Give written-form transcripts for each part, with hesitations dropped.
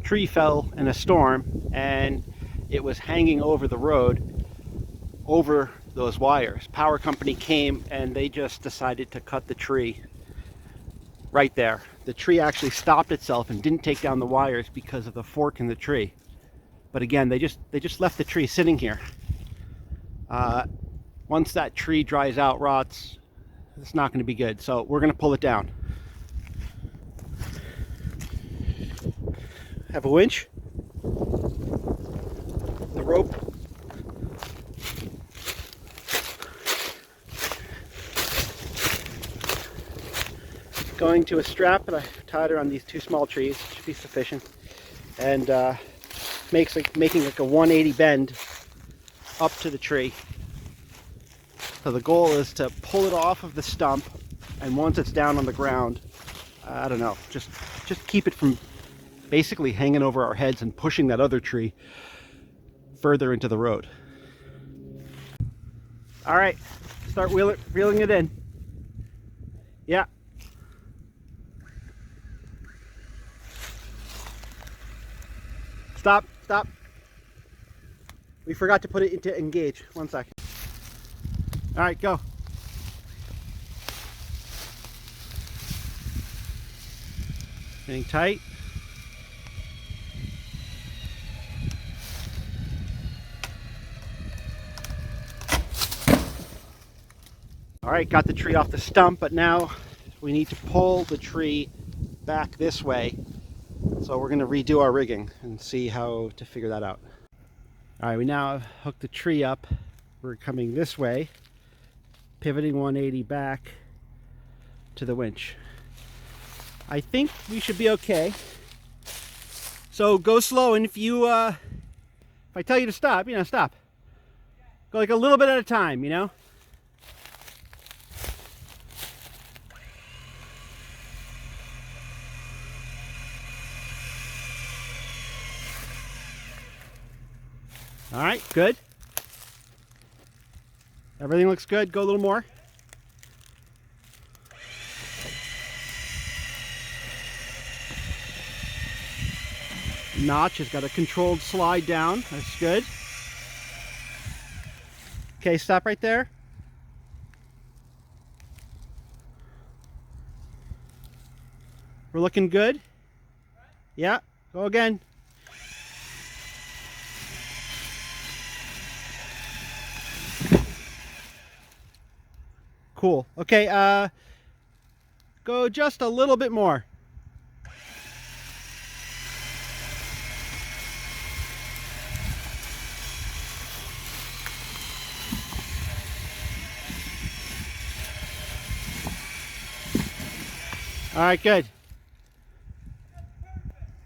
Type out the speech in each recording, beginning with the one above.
tree fell in a storm and it was hanging over the road, over those wires. Power company came and they just decided to cut the tree right there. The tree actually stopped itself and didn't take down the wires because of the fork in the tree. But again, they just left the tree sitting here. Once that tree dries out, rots, it's not going to be good. So we're going to pull it down. Have a winch, the rope, going to a strap that I tied around these two small trees. Should be sufficient, and making like a 180 bend up to the tree. So the goal is to pull it off of the stump, and once it's down on the ground, I don't know, just keep it from basically hanging over our heads and pushing that other tree further into the road. All right, start reeling it in. Yeah. Stop. We forgot to put it into engage. 1 second. All right, go. Getting tight. All right, got the tree off the stump, but now we need to pull the tree back this way. So we're going to redo our rigging and see how to figure that out. All right, we now have hooked the tree up. We're coming this way, pivoting 180 back to the winch. I think we should be okay. So go slow, and if I tell you to stop, stop. Go like a little bit at a time, All right, good. Everything looks good. Go a little more. Notch has got a controlled slide down. That's good. Okay, stop right there. We're looking good. Yeah, go again. Cool. Okay, go just a little bit more. All right, good.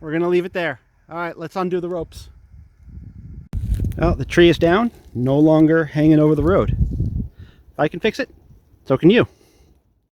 We're going to leave it there. All right, let's undo the ropes. Oh, the tree is down, no longer hanging over the road. If I can fix it, so can you.